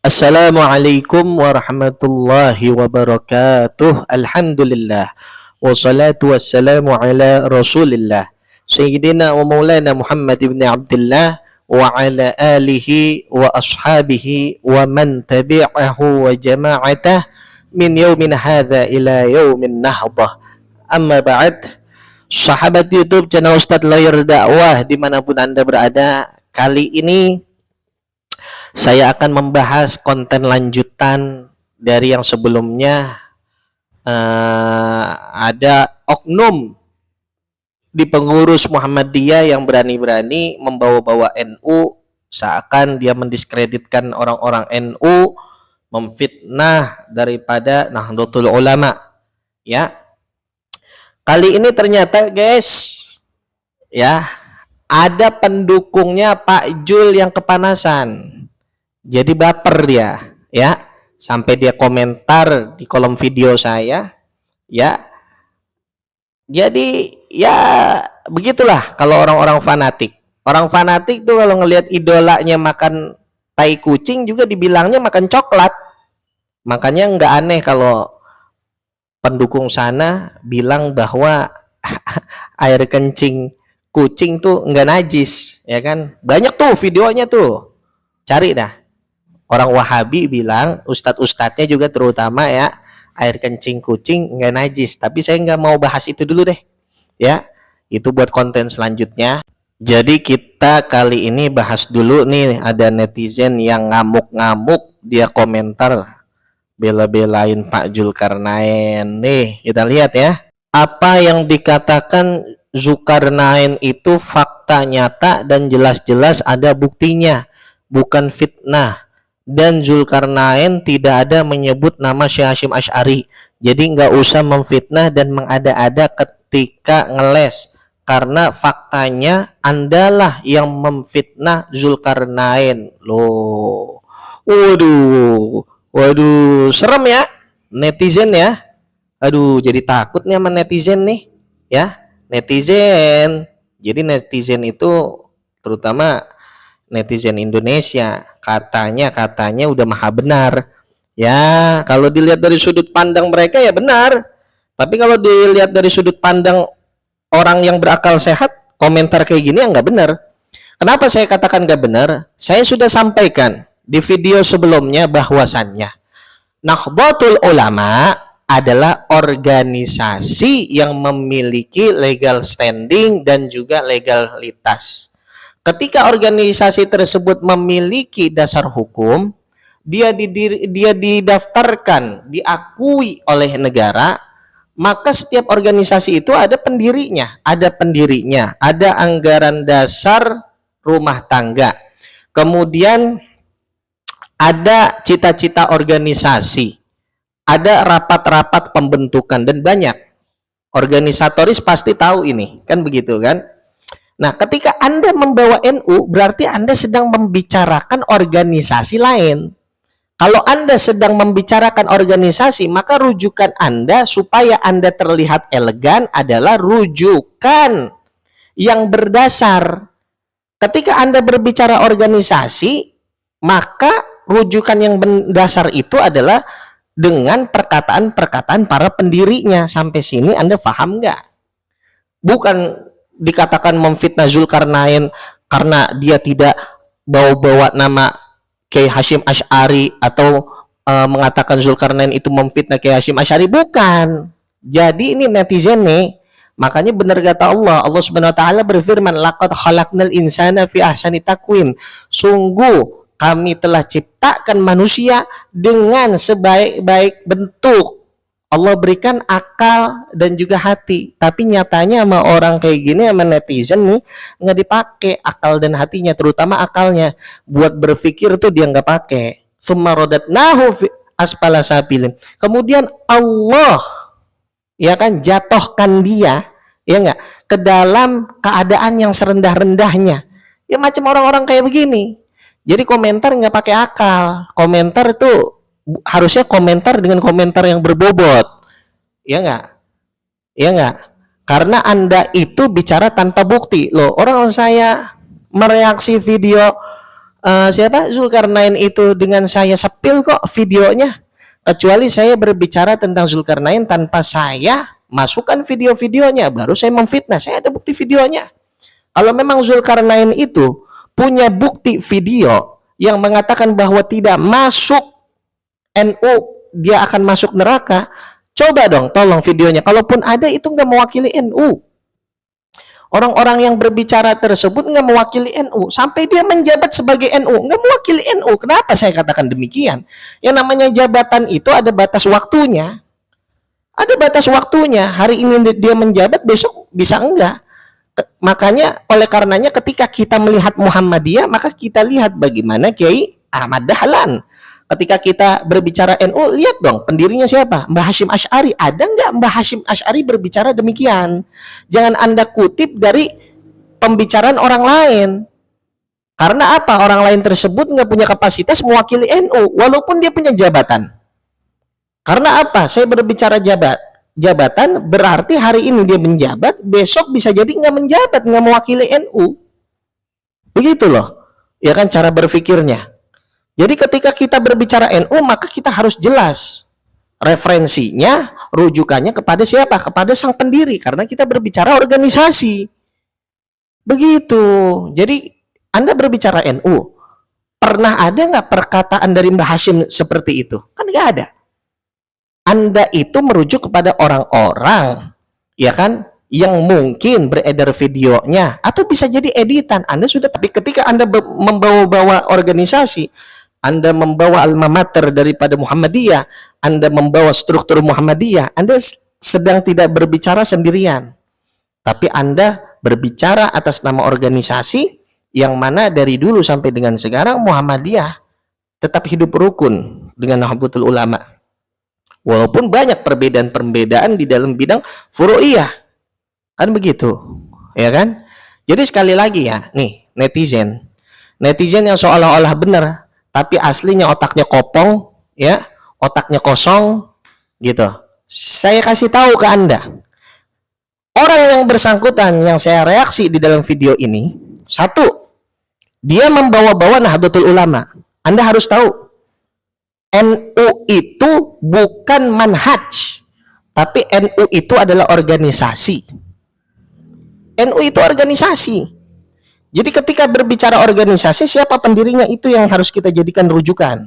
Assalamualaikum warahmatullahi wabarakatuh. Alhamdulillah. Wassalatu wassalamu ala rasulillah. Sayyidina wa maulana Muhammad ibn Abdullah wa ala alihi wa ashabihi wa man tabi'ahu wa jama'atah min yaumin hadha ila yaumin nahdah. Amma ba'd. Sahabat YouTube channel Ustadz Lawyer Dakwah dimanapun Anda berada, kali ini saya akan membahas konten lanjutan dari yang sebelumnya. Ada oknum di pengurus Muhammadiyah yang berani-berani membawa-bawa NU, seakan dia mendiskreditkan orang-orang NU, memfitnah daripada Nahdlatul Ulama. Ya, kali ini ternyata guys, ya, ada pendukungnya Pak Jul yang kepanasan. Jadi baper dia, ya, sampai dia komentar di kolom video saya, ya. Jadi ya begitulah kalau orang-orang fanatik. Orang fanatik tuh kalau ngelihat idolanya makan tai kucing juga dibilangnya makan coklat. Makanya nggak aneh kalau pendukung sana bilang bahwa air kencing kucing tuh nggak najis, ya kan? Banyak tuh videonya tuh, cari dah. Orang Wahabi bilang, ustadz-ustadznya juga terutama ya, air kencing kucing nggak najis. Tapi saya nggak mau bahas itu dulu deh, ya. Itu buat konten selanjutnya. Jadi kita kali ini bahas dulu nih, ada netizen yang ngamuk-ngamuk, dia komentar bela-belain Pak Zulkarnain. Nih, kita lihat ya. Apa yang dikatakan Zulkarnain itu fakta nyata dan jelas-jelas ada buktinya, bukan fitnah. Dan Zulkarnain tidak ada menyebut nama Syekh Hasyim Asy'ari. Jadi nggak usah memfitnah dan mengada-ada ketika ngeles, karena faktanya Andalah yang memfitnah Zulkarnain. Loh, waduh, serem ya netizen ya. Aduh, jadi takut nih sama netizen nih, ya, netizen. Jadi netizen itu terutama netizen Indonesia katanya udah maha benar. Ya, kalau dilihat dari sudut pandang mereka ya benar. Tapi kalau dilihat dari sudut pandang orang yang berakal sehat, komentar kayak gini ya nggak benar. Kenapa saya katakan nggak benar? Saya sudah sampaikan di video sebelumnya bahwasannya Nahdlatul Ulama adalah organisasi yang memiliki legal standing dan juga legalitas. Ketika organisasi tersebut memiliki dasar hukum, dia didaftarkan, diakui oleh negara, maka setiap organisasi itu ada pendirinya, ada anggaran dasar rumah tangga, kemudian ada cita-cita organisasi, ada rapat-rapat pembentukan, dan banyak. Organisatoris pasti tahu ini, kan begitu kan? Nah, ketika Anda membawa NU, berarti Anda sedang membicarakan organisasi lain. Kalau Anda sedang membicarakan organisasi, maka rujukan Anda supaya Anda terlihat elegan adalah rujukan yang berdasar. Ketika Anda berbicara organisasi, maka rujukan yang berdasar itu adalah dengan perkataan-perkataan para pendirinya. Sampai sini Anda paham nggak? Bukan dikatakan memfitnah Zulkarnain karena dia tidak bawa-bawa nama Kiai Hasyim Asy'ari atau mengatakan Zulkarnain itu memfitnah Kiai Hasyim Asy'ari, bukan. Jadi ini netizen nih, makanya benar kata Allah Subhanahu wa taala berfirman, laqad khalaqnal insana fi ahsani taqwim. Sungguh kami telah ciptakan manusia dengan sebaik-baik bentuk. Allah berikan akal dan juga hati, tapi nyatanya sama orang kayak gini, sama netizen nih, nggak dipakai akal dan hatinya, terutama akalnya buat berpikir tuh dia nggak pakai. Tsumma radatnahu fi asfala safilin. Kemudian Allah, ya kan, jatuhkan dia, ya nggak, ke dalam keadaan yang serendah-rendahnya. Ya macam orang-orang kayak begini. Jadi komentar nggak pakai akal, komentar tuh harusnya komentar dengan komentar yang berbobot, ya nggak, karena Anda itu bicara tanpa bukti. Loh, orang saya mereaksi video siapa Zulkarnain itu dengan saya sepil kok videonya, kecuali saya berbicara tentang Zulkarnain tanpa saya masukkan video-videonya, baru saya memfitnah, saya ada bukti videonya. Kalau memang Zulkarnain itu punya bukti video yang mengatakan bahwa tidak masuk NU, dia akan masuk neraka, coba dong tolong videonya. Kalaupun ada, itu nggak mewakili NU. Orang-orang yang berbicara tersebut nggak mewakili NU. Sampai dia menjabat sebagai NU, nggak mewakili NU. Kenapa saya katakan demikian? Yang namanya jabatan itu ada batas waktunya. Ada batas waktunya. Hari ini dia menjabat, besok bisa enggak. Makanya oleh karenanya ketika kita melihat Muhammadiyah, maka kita lihat bagaimana Kiai Ahmad Dahlan. Ketika kita berbicara NU, lihat dong pendirinya siapa? Mbah Hasyim Asy'ari. Ada nggak Mbah Hasyim Asy'ari berbicara demikian? Jangan Anda kutip dari pembicaraan orang lain. Karena apa? Orang lain tersebut nggak punya kapasitas mewakili NU, walaupun dia punya jabatan. Karena apa? Saya berbicara jabatan, berarti hari ini dia menjabat, besok bisa jadi nggak menjabat, nggak mewakili NU. Begitu loh. Ya kan cara berpikirnya. Jadi ketika kita berbicara NU, maka kita harus jelas referensinya, rujukannya kepada siapa? Kepada sang pendiri, karena kita berbicara organisasi. Begitu. Jadi Anda berbicara NU, pernah ada nggak perkataan dari Mbah Hasyim seperti itu? Kan nggak ada. Anda itu merujuk kepada orang-orang, ya kan, yang mungkin beredar videonya, atau bisa jadi editan. Anda sudah, tapi ketika Anda membawa-bawa organisasi, Anda membawa alma mater daripada Muhammadiyah, Anda membawa struktur Muhammadiyah, Anda sedang tidak berbicara sendirian, tapi Anda berbicara atas nama organisasi yang mana dari dulu sampai dengan sekarang Muhammadiyah tetap hidup rukun dengan Nahdlatul Ulama. Walaupun banyak perbedaan-perbedaan di dalam bidang furu'iyah. Kan begitu, ya kan? Jadi sekali lagi ya, nih netizen yang seolah-olah benar, tapi aslinya otaknya kopong, ya, otaknya kosong, gitu. Saya kasih tahu ke Anda, orang yang bersangkutan yang saya reaksi di dalam video ini, satu, dia membawa-bawa Nahdlatul Ulama. Anda harus tahu, NU itu bukan manhaj, tapi NU itu adalah organisasi. NU itu organisasi. Jadi ketika berbicara organisasi, siapa pendirinya itu yang harus kita jadikan rujukan.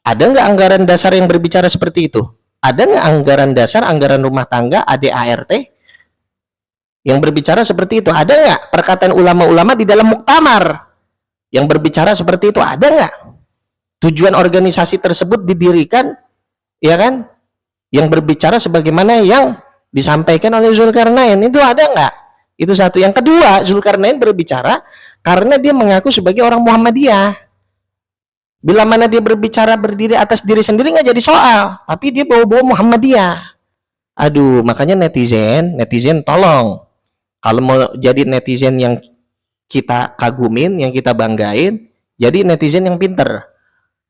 Ada nggak anggaran dasar yang berbicara seperti itu? Ada nggak anggaran dasar, anggaran rumah tangga, ADART yang berbicara seperti itu? Ada nggak perkataan ulama-ulama di dalam muktamar yang berbicara seperti itu? Ada nggak? Tujuan organisasi tersebut didirikan, ya kan, yang berbicara sebagaimana yang disampaikan oleh Zulkarnain, itu ada nggak? Itu satu. Yang kedua, Zulkarnain berbicara karena dia mengaku sebagai orang Muhammadiyah. Bila mana dia berbicara berdiri atas diri sendiri nggak jadi soal, tapi dia bawa-bawa Muhammadiyah. Aduh, makanya netizen tolong, kalau mau jadi netizen yang kita kagumin, yang kita banggain, jadi netizen yang pinter.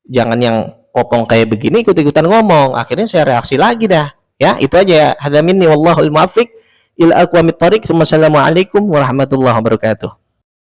Jangan yang kopong kayak begini ikut-ikutan ngomong, akhirnya saya reaksi lagi dah. Ya, itu aja ya. Hadza minni wallahul muwaffiq ila aqwamit thoriq. Wassalamualaikum warahmatullahi wabarakatuh.